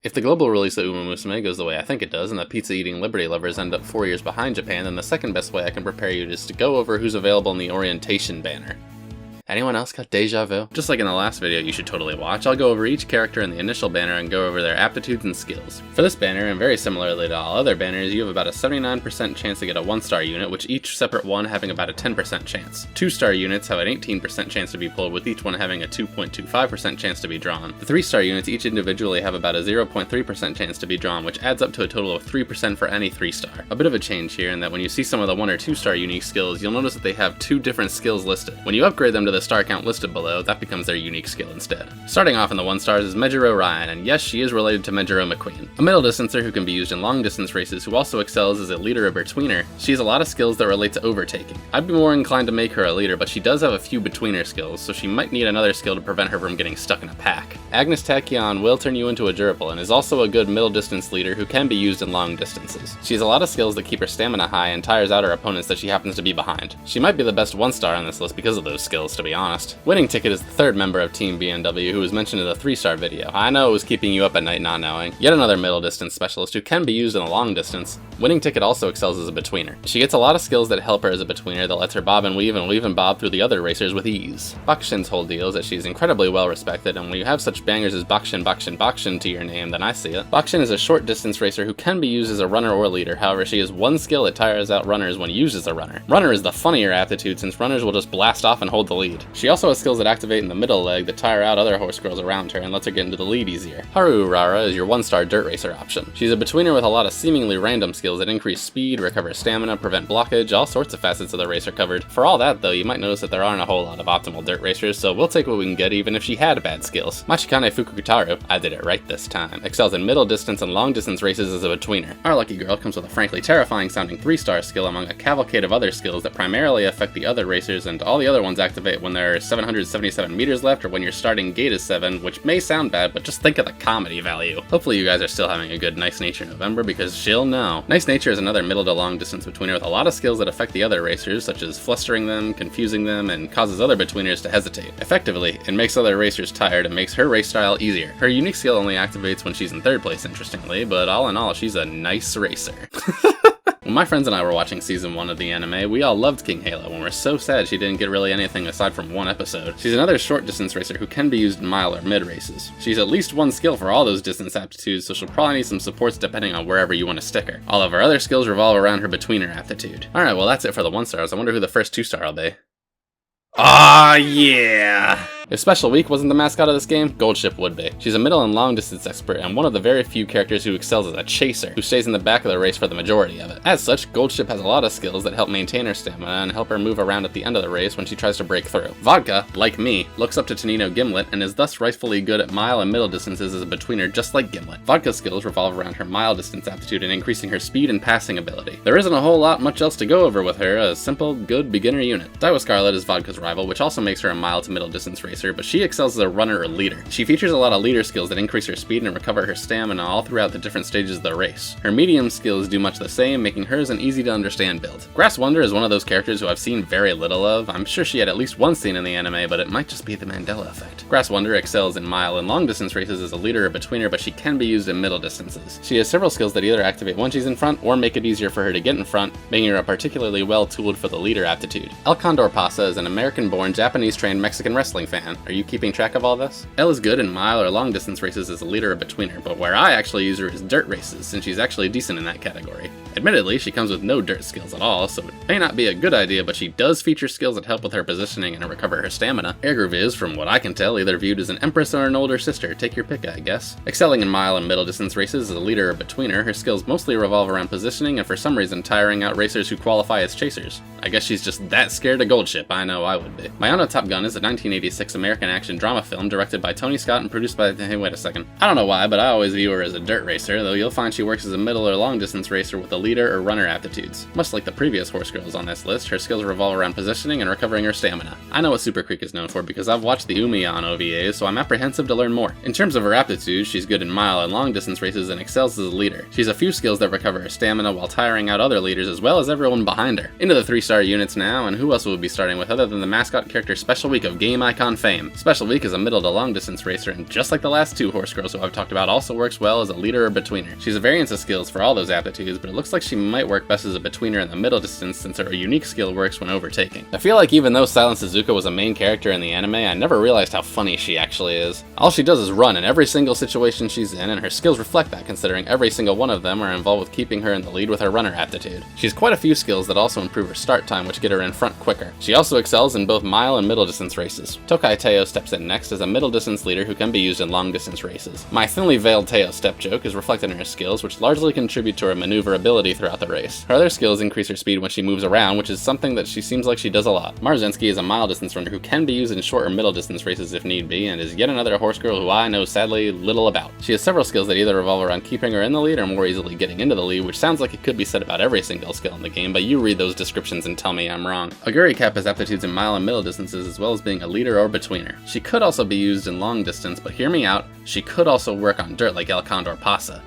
If the global release of Umamusume goes the way I think it does, and the pizza-eating Liberty lovers end up 4 years behind Japan, then the second best way I can prepare you is to go over who's available in the Orientation banner. Anyone else got deja vu? Just like in the last video you should totally watch, I'll go over each character in the initial banner and go over their aptitudes and skills. For this banner, and very similarly to all other banners, you have about a 79% chance to get a 1-star unit, which each separate one having about a 10% chance. 2-star units have an 18% chance to be pulled, with each one having a 2.25% chance to be drawn. The 3-star units each individually have about a 0.3% chance to be drawn, which adds up to a total of 3% for any 3-star. A bit of a change here in that when you see some of the 1 or 2-star unique skills, you'll notice that they have 2 different skills listed. When you upgrade them to the star count listed below, that becomes their unique skill instead. Starting off in the 1-stars is Mejiro Ryan, and yes, she is related to Mejiro McQueen. A middle distancer who can be used in long distance races who also excels as a leader or betweener. She has a lot of skills that relate to overtaking. I'd be more inclined to make her a leader, but she does have a few betweener skills, so she might need another skill to prevent her from getting stuck in a pack. Agnes Tachyon will turn you into a durable and is also a good middle distance leader who can be used in long distances. She has a lot of skills that keep her stamina high and tires out her opponents that she happens to be behind. She might be the best 1-star on this list because of those skills, to be honest. Winning Ticket is the 3rd member of Team BMW who was mentioned in the 3-star video. I know it was keeping you up at night not knowing. Yet another middle distance specialist who can be used in the long distance. Winning Ticket also excels as a betweener. She gets a lot of skills that help her as a betweener that lets her bob and weave and bob through the other racers with ease. Bakushin's whole deal is that she's incredibly well respected, and when you have such bangers as Bakushin to your name, then I see it. Bakushin is a short distance racer who can be used as a runner or leader, however she has one skill that tires out runners when used as a runner. Runner is the funnier aptitude since runners will just blast off and hold the lead. She also has skills that activate in the middle leg that tire out other horse girls around her and lets her get into the lead easier. Haru Urara is your 1-star dirt racer option. She's a betweener with a lot of seemingly random skills that increase speed, recover stamina, prevent blockage, all sorts of facets of the racer covered. For all that though, you might notice that there aren't a whole lot of optimal dirt racers, so we'll take what we can get even if she had bad skills. Matikanefukukitaru, I did it right this time, excels in middle distance and long distance races as a betweener. Our lucky girl comes with a frankly terrifying sounding 3-star skill among a cavalcade of other skills that primarily affect the other racers, and all the other ones activate when there are 777 meters left or when your starting gate is 7, which may sound bad, but just think of the comedy value. Hopefully you guys are still having a good Nice Nature November, because she'll know. Nice Nature is another middle to long distance betweener with a lot of skills that affect the other racers, such as flustering them, confusing them, and causes other betweeners to hesitate. Effectively, it makes other racers tired and makes her race style easier. Her unique skill only activates when she's in 3rd place, interestingly, but all in all, she's a nice racer. When my friends and I were watching season 1 of the anime, we all loved King Halo and were so sad she didn't get really anything aside from 1 episode. She's another short distance racer who can be used in mile or mid races. She's at least 1 skill for all those distance aptitudes, so she'll probably need some supports depending on wherever you want to stick her. All of her other skills revolve around her betweener aptitude. Alright, well that's it for the 1-stars. I wonder who the first 2-star will be. Ah, yeah! If Special Week wasn't the mascot of this game, Goldship would be. She's a middle and long distance expert and one of the very few characters who excels as a chaser, who stays in the back of the race for the majority of it. As such, Goldship has a lot of skills that help maintain her stamina and help her move around at the end of the race when she tries to break through. Vodka, like me, looks up to Tonino Gimlet and is thus rightfully good at mile and middle distances as a betweener just like Gimlet. Vodka's skills revolve around her mile distance aptitude and increasing her speed and passing ability. There isn't a whole lot much else to go over with her, a simple, good beginner unit. Daiwa Scarlet is Vodka's rival, which also makes her a mile to middle distance racer, but she excels as a runner or leader. She features a lot of leader skills that increase her speed and recover her stamina all throughout the different stages of the race. Her medium skills do much the same, making hers an easy to understand build. Grass Wonder is one of those characters who I've seen very little of. I'm sure she had at least 1 scene in the anime, but it might just be the Mandela effect. Grass Wonder excels in mile and long distance races as a leader or betweener, but she can be used in middle distances. She has several skills that either activate when she's in front or make it easier for her to get in front, making her a particularly well tooled for the leader aptitude. Condor Pasa is an American-born, Japanese-trained Mexican wrestling fan. Are you keeping track of all this? Elle is good in mile or long distance races as a leader or betweener, but where I actually use her is dirt races, since she's actually decent in that category. Admittedly, she comes with no dirt skills at all, so it may not be a good idea, but she does feature skills that help with her positioning and recover her stamina. Airgroove is, from what I can tell, either viewed as an empress or an older sister, take your pick I guess. Excelling in mile and middle distance races as a leader or betweener, her skills mostly revolve around positioning and for some reason tiring out racers who qualify as chasers. I guess she's just that scared of Goldship, I know I would be. Mayano Top Gun is a 1986 American action drama film directed by Tony Scott and produced by, hey wait a second. I don't know why, but I always view her as a dirt racer, though you'll find she works as a middle or long distance racer with a leader or runner aptitudes. Much like the previous horse girls on this list, her skills revolve around positioning and recovering her stamina. I know what Super Creek is known for because I've watched the Umayan OVAs, so I'm apprehensive to learn more. In terms of her aptitudes, she's good in mile and long distance races and excels as a leader. She has a few skills that recover her stamina while tiring out other leaders as well as everyone behind her. Into the 3-star units now, and who else will we be starting with other than the mascot character Special Week of Game Icon fame. Special Week is a middle to long distance racer, and just like the last 2 horse girls who I've talked about, also works well as a leader or betweener. She's a variance of skills for all those aptitudes, but it looks like she might work best as a betweener in the middle distance since her unique skill works when overtaking. I feel like even though Silent Suzuka was a main character in the anime, I never realized how funny she actually is. All she does is run in every single situation she's in, and her skills reflect that considering every single one of them are involved with keeping her in the lead with her runner aptitude. She has quite a few skills that also improve her start time, which get her in front quicker. She also excels in both mile and middle distance races. Tokai Teio steps in next as a middle distance leader who can be used in long distance races. My thinly veiled Teio step joke is reflected in her skills, which largely contribute to her maneuverability throughout the race. Her other skills increase her speed when she moves around, which is something that she seems like she does a lot. Maruzensky is a mile distance runner who can be used in short or middle distance races if need be, and is yet another horse girl who I know sadly little about. She has several skills that either revolve around keeping her in the lead or more easily getting into the lead, which sounds like it could be said about every single skill in the game, but you read those descriptions and tell me I'm wrong. Oguri Cap has aptitudes in mile and middle distances as well as being a leader or betweener. She could also be used in long distance, but hear me out, she could also work on dirt like El Condor Pasa.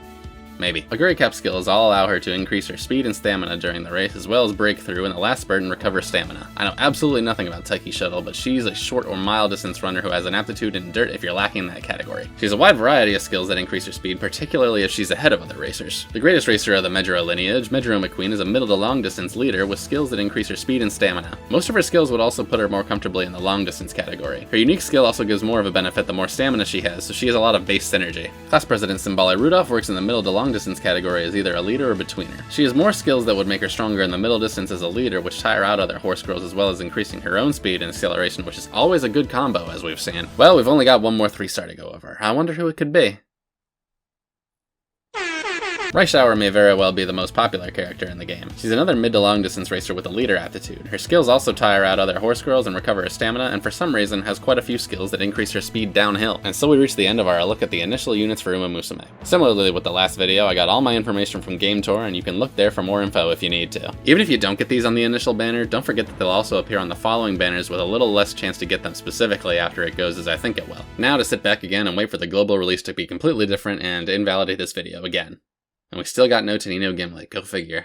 Maybe. Oguri Cap's skills all allow her to increase her speed and stamina during the race, as well as break through in the last spurt and recover stamina. I know absolutely nothing about Taiki Shuttle, but she's a short or mile distance runner who has an aptitude in dirt if you're lacking that category. She has a wide variety of skills that increase her speed, particularly if she's ahead of other racers. The greatest racer of the Mejiro lineage, Mejiro McQueen, is a middle to long distance leader with skills that increase her speed and stamina. Most of her skills would also put her more comfortably in the long distance category. Her unique skill also gives more of a benefit the more stamina she has, so she has a lot of base synergy. Class President Symboli Rudolf works in the middle to long distance category as either a leader or betweener. She has more skills that would make her stronger in the middle distance as a leader, which tire out other horse girls as well as increasing her own speed and acceleration, which is always a good combo as we've seen. Well, we've only got one more 3-star to go over. I wonder who it could be. Reischauer may very well be the most popular character in the game. She's another mid to long distance racer with a leader aptitude. Her skills also tire out other horse girls and recover her stamina, and for some reason has quite a few skills that increase her speed downhill. And so we reach the end of our look at the initial units for umamusume. Similarly with the last video, I got all my information from Game Tour, and you can look there for more info if you need to. Even if you don't get these on the initial banner, don't forget that they'll also appear on the following banners with a little less chance to get them specifically after it goes as I think it will. Now to sit back again and wait for the global release to be completely different and invalidate this video again. And we still got no Tanino Gimlet, go figure.